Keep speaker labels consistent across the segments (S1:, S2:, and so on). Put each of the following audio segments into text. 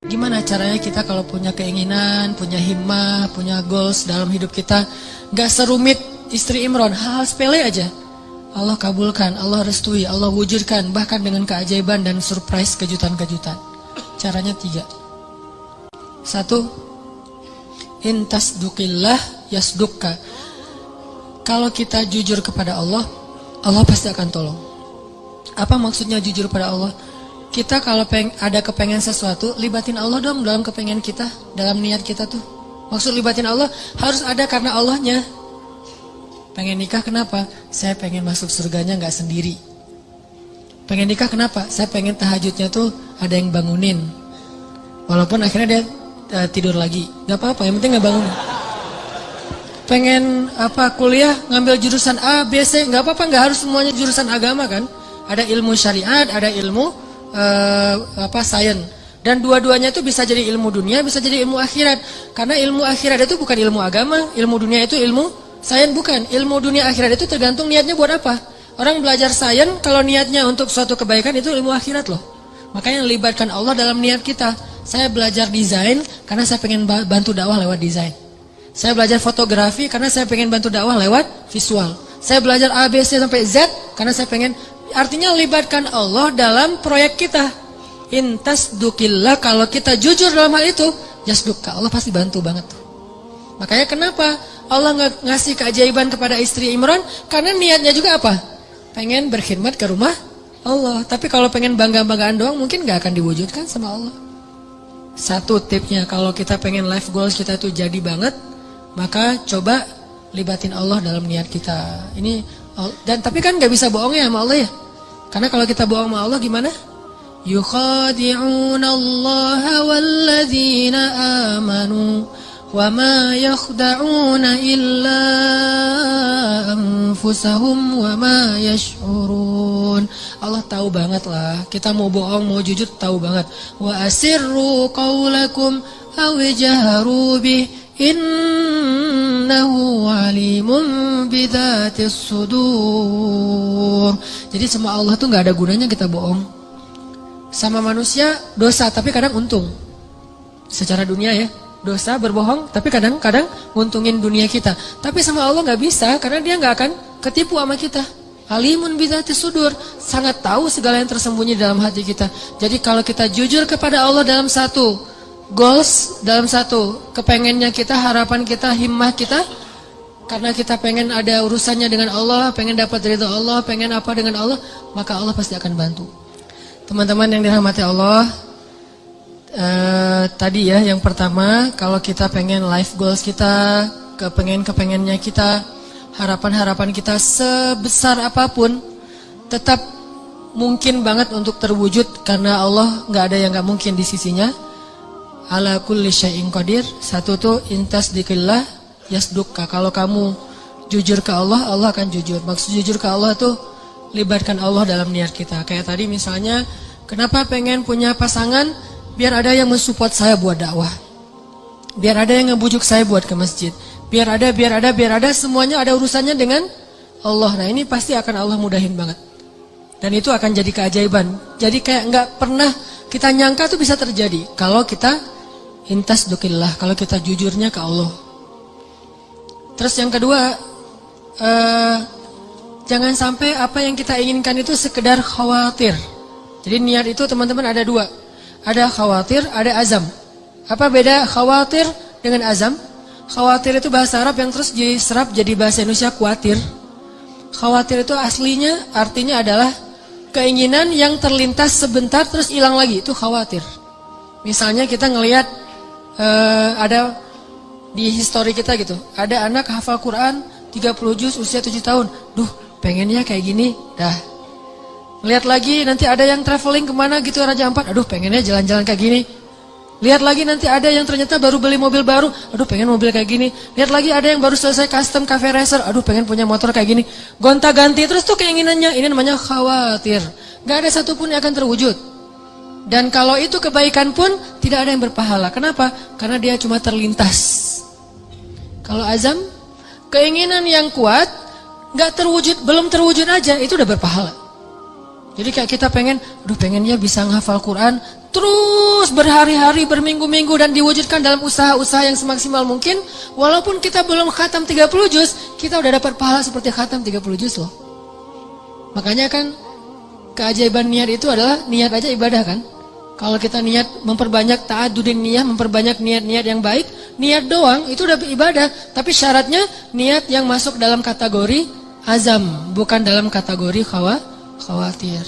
S1: Gimana caranya kita kalau punya keinginan, punya himmah, punya goals dalam hidup kita, gak serumit istri Imran, hal sepele aja. Allah kabulkan, Allah restui, Allah wujudkan, bahkan dengan keajaiban dan surprise kejutan-kejutan. Caranya 3. 1. Intasdukillah yasdukka. Kalau kita jujur kepada Allah, Allah pasti akan tolong. Apa maksudnya jujur pada Allah? Kita kalau ada kepengen sesuatu, libatin Allah dong dalam kepengen kita, dalam niat kita tuh. Maksud libatin Allah harus ada karena Allahnya. Pengen nikah kenapa? Saya pengen masuk surganya gak sendiri. Pengen nikah kenapa? Saya pengen tahajudnya tuh ada yang bangunin. Walaupun akhirnya dia tidur lagi, gak apa-apa, yang penting gak bangun. Pengen kuliah ngambil jurusan A, B, C, gak apa-apa, gak harus semuanya jurusan agama kan. Ada ilmu syariat, ada ilmu sains, dan dua-duanya itu bisa jadi ilmu dunia, bisa jadi ilmu akhirat. Karena ilmu akhirat itu bukan ilmu agama, ilmu dunia itu ilmu sains bukan. Ilmu dunia akhirat itu tergantung niatnya buat apa. Orang belajar sains kalau niatnya untuk suatu kebaikan itu ilmu akhirat loh. Makanya libatkan Allah dalam niat kita. Saya belajar desain karena saya pengen bantu dakwah lewat desain. Saya belajar fotografi karena saya pengen bantu dakwah lewat visual. Saya belajar A, B, C sampai Z karena saya pengen. Artinya libatkan Allah dalam proyek kita. Intasdukillah, kalau kita jujur dalam hal itu, yasdukka, Allah pasti bantu banget tuh. Makanya kenapa Allah ngasih keajaiban kepada istri Imran? Karena niatnya juga apa? Pengen berkhidmat ke rumah Allah. Tapi kalau pengen bangga-banggaan doang mungkin gak akan diwujudkan sama Allah. 1 tipsnya, kalau kita pengen life goals kita tuh jadi banget, maka coba libatin Allah dalam niat kita. Dan tapi kan gak bisa bohong ya sama Allah ya. Karena kalau kita bohong sama Allah gimana? Yukhadi'una Allah walladzina amanu wa ma yakhda'una illa anfusahum wa ma yash'urun. Allah tahu banget lah. Kita mau bohong, mau jujur tahu banget. Wa asirru qawlakum aw jaharu bih innahu alimun bidzatis sudur. Jadi sama Allah tuh gak ada gunanya kita bohong. Sama manusia dosa tapi kadang untung. Secara dunia ya, dosa berbohong tapi kadang-kadang nguntungin dunia kita. Tapi sama Allah gak bisa karena dia gak akan ketipu sama kita. Alimun bidzatis sudur, sangat tahu segala yang tersembunyi dalam hati kita. Jadi kalau kita jujur kepada Allah dalam satu goals, dalam satu kepengennya kita, harapan kita, himmah kita, karena kita pengen ada urusannya dengan Allah, pengen dapat ridha Allah, pengen apa dengan Allah, maka Allah pasti akan bantu. Teman-teman yang dirahmati Allah, tadi ya yang pertama, kalau kita pengen life goals kita, kepengennya kita, harapan-harapan kita sebesar apapun, tetap mungkin banget untuk terwujud karena Allah gak ada yang gak mungkin di sisinya. Ala kulli syai'in qadir. 1 tuh intasdikillah yasdukka. Kalau kamu jujur ke Allah, Allah akan jujur. Maksud jujur ke Allah tuh libatkan Allah dalam niat kita. Kayak tadi misalnya, kenapa pengen punya pasangan? Biar ada yang mensupport saya buat dakwah. Biar ada yang ngebujuk saya buat ke masjid. Biar ada semuanya ada urusannya dengan Allah. Nah, ini pasti akan Allah mudahin banget. Dan itu akan jadi keajaiban. Jadi kayak nggak pernah kita nyangka tuh bisa terjadi kalau kita intasdukillah, kalau kita jujurnya ke Allah. Terus yang kedua, jangan sampai apa yang kita inginkan itu sekedar khawatir. Jadi niat itu teman-teman ada 2. Ada khawatir, ada azam. Apa beda khawatir dengan azam? Khawatir itu bahasa Arab yang terus diserap jadi bahasa Indonesia khawatir. Khawatir itu aslinya artinya adalah keinginan yang terlintas sebentar terus hilang lagi, itu khawatir. Misalnya kita ngelihat ada di histori kita gitu, ada anak hafal Quran 30 juz usia 7 tahun. Duh, pengennya kayak gini, dah. Lihat lagi nanti ada yang traveling kemana gitu Raja Ampat, aduh pengennya jalan-jalan kayak gini. Lihat lagi nanti ada yang ternyata baru beli mobil baru, aduh pengen mobil kayak gini. Lihat lagi ada yang baru selesai custom cafe racer, aduh pengen punya motor kayak gini. Gonta-ganti terus tuh keinginannya, ini namanya khawatir. Gak ada satupun yang akan terwujud. Dan kalau itu kebaikan pun tidak ada yang berpahala. Kenapa? Karena dia cuma terlintas. Kalau azam, keinginan yang kuat, gak terwujud, belum terwujud aja, itu udah berpahala. Jadi kayak kita pengennya bisa menghafal Quran, terus berhari-hari, berminggu-minggu dan diwujudkan dalam usaha-usaha yang semaksimal mungkin. Walaupun kita belum khatam 30 juz, kita udah dapat pahala seperti khatam 30 juz loh. Makanya kan keajaiban niat itu adalah niat aja ibadah kan. Kalau kita niat memperbanyak ta'addudin niyah, memperbanyak niat-niat yang baik, niat doang itu udah ibadah. Tapi syaratnya niat yang masuk dalam kategori azam, bukan dalam kategori khawatir.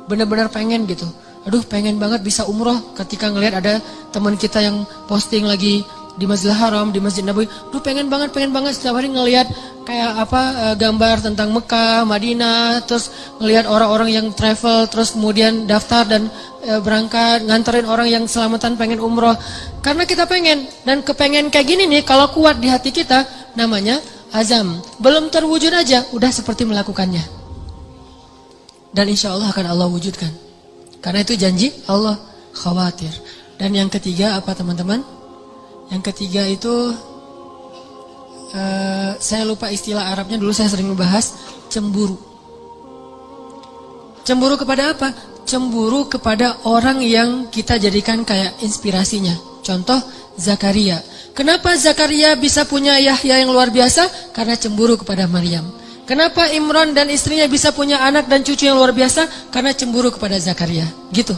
S1: Benar-benar pengen gitu. Aduh, pengen banget bisa umroh. Ketika ngelihat ada teman kita yang posting lagi di Masjidil Haram, di Masjid Nabawi, aduh pengen banget setiap hari ngelihat kayak gambar tentang Mekah, Madinah, terus ngelihat orang-orang yang travel, terus kemudian daftar dan berangkat nganterin orang yang selamatan pengen umroh. Karena kita pengen, dan kepengen kayak gini nih kalau kuat di hati kita namanya azam. Belum terwujud aja udah seperti melakukannya. Dan insya Allah akan Allah wujudkan. Karena itu janji Allah, khawatir. Dan yang ketiga apa teman-teman? Yang ketiga itu saya lupa istilah Arabnya, dulu saya sering membahas cemburu. Cemburu kepada apa? Cemburu kepada orang yang kita jadikan kayak inspirasinya. Contoh Zakaria. Kenapa Zakaria bisa punya Yahya yang luar biasa? Karena cemburu kepada Maryam. Kenapa Imran dan istrinya bisa punya anak dan cucu yang luar biasa? Karena cemburu kepada Zakaria. Gitu.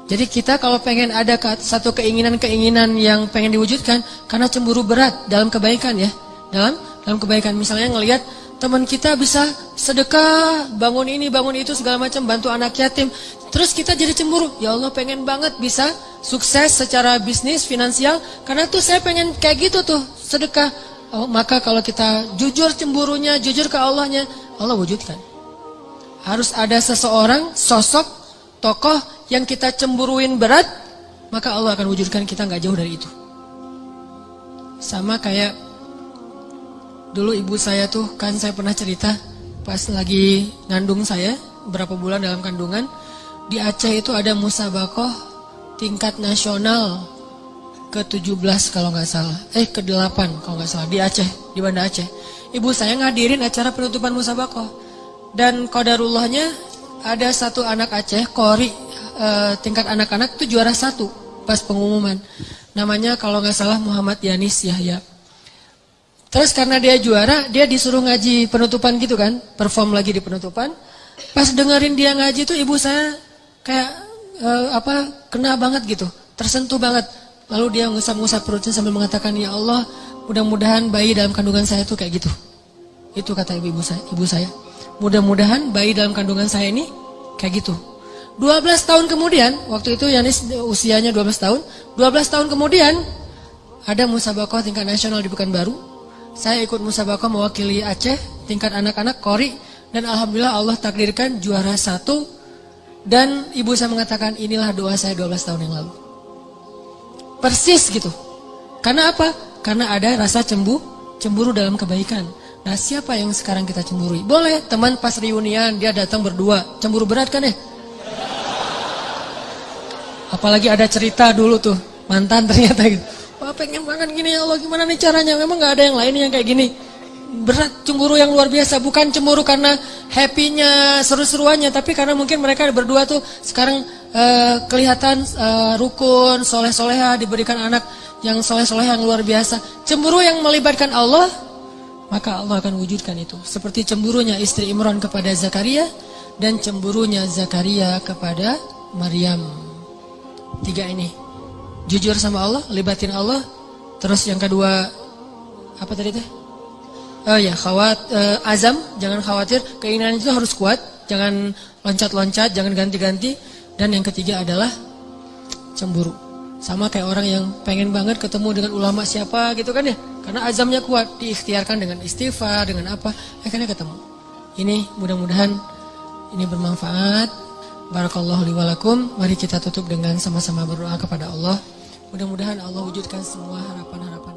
S1: Jadi kita kalau pengen ada satu keinginan-keinginan yang pengen diwujudkan, karena cemburu berat dalam kebaikan ya. Dalam kebaikan, misalnya ngelihat teman kita bisa sedekah, bangun ini, bangun itu, segala macam, bantu anak yatim. Terus kita jadi cemburu. Ya Allah, pengen banget bisa sukses secara bisnis, finansial. Karena tuh saya pengen kayak gitu tuh, sedekah. Oh, maka kalau kita jujur cemburunya, jujur ke Allahnya, Allah wujudkan. Harus ada seseorang, sosok, tokoh yang kita cemburuin berat, maka Allah akan wujudkan kita gak jauh dari itu. Sama kayak dulu ibu saya tuh, kan saya pernah cerita pas lagi ngandung saya, berapa bulan dalam kandungan, di Aceh itu ada musabakoh tingkat nasional ke-17 kalau gak salah, ke-8 kalau gak salah, di Aceh, di Banda Aceh. Ibu saya ngadirin acara penutupan musabakoh, dan qadarullahnya ada satu anak Aceh, Qori, tingkat anak-anak itu juara 1 pas pengumuman. Namanya kalau nggak salah Muhammad Yanis Yahya. Terus karena dia juara, dia disuruh ngaji penutupan gitu kan, perform lagi di penutupan. Pas dengerin dia ngaji tuh ibu saya kayak kena banget gitu, tersentuh banget. Lalu dia ngusap-ngusap perutnya sambil mengatakan, ya Allah, mudah-mudahan bayi dalam kandungan saya tuh kayak gitu. Itu kata ibu saya. Mudah-mudahan bayi dalam kandungan saya ini kayak gitu. 12 tahun kemudian, waktu itu Yanis usianya 12 tahun. 12 tahun kemudian ada musabakoh tingkat nasional di Pekanbaru. Saya ikut musabakoh mewakili Aceh tingkat anak-anak Qori, dan alhamdulillah Allah takdirkan juara 1. Dan ibu saya mengatakan, inilah doa saya 12 tahun yang lalu. Persis gitu. Karena apa? Karena ada rasa cemburu dalam kebaikan. Nah, siapa yang sekarang kita cemburui? Boleh teman pas reunian dia datang berdua, cemburu berat kan ya? Apalagi ada cerita dulu tuh, mantan ternyata gitu. Wah, pengen banget gini ya Allah, gimana nih caranya? Memang gak ada yang lain yang kayak gini. Berat, cemburu yang luar biasa. Bukan cemburu karena happy-nya, seru-seruannya, tapi karena mungkin mereka berdua tuh sekarang kelihatan rukun, soleh-soleha, diberikan anak yang soleh-soleha yang luar biasa. Cemburu yang melibatkan Allah, maka Allah akan wujudkan itu. Seperti cemburunya istri Imran kepada Zakaria, dan cemburunya Zakaria kepada Maryam. 3 ini, jujur sama Allah, libatin Allah. Terus yang kedua apa tadi teh? Azam, jangan khawatir, keinginan itu harus kuat, jangan loncat-loncat, jangan ganti-ganti. Dan yang ketiga adalah cemburu. Sama kayak orang yang pengen banget ketemu dengan ulama siapa gitu kan ya, karena azamnya kuat, diikhtiarkan dengan istighfar, dengan apa, akhirnya ketemu. Ini mudah-mudahan ini bermanfaat. Barakallahu li wa lakum. Mari kita tutup dengan sama-sama berdoa kepada Allah. Mudah-mudahan Allah wujudkan semua harapan-harapan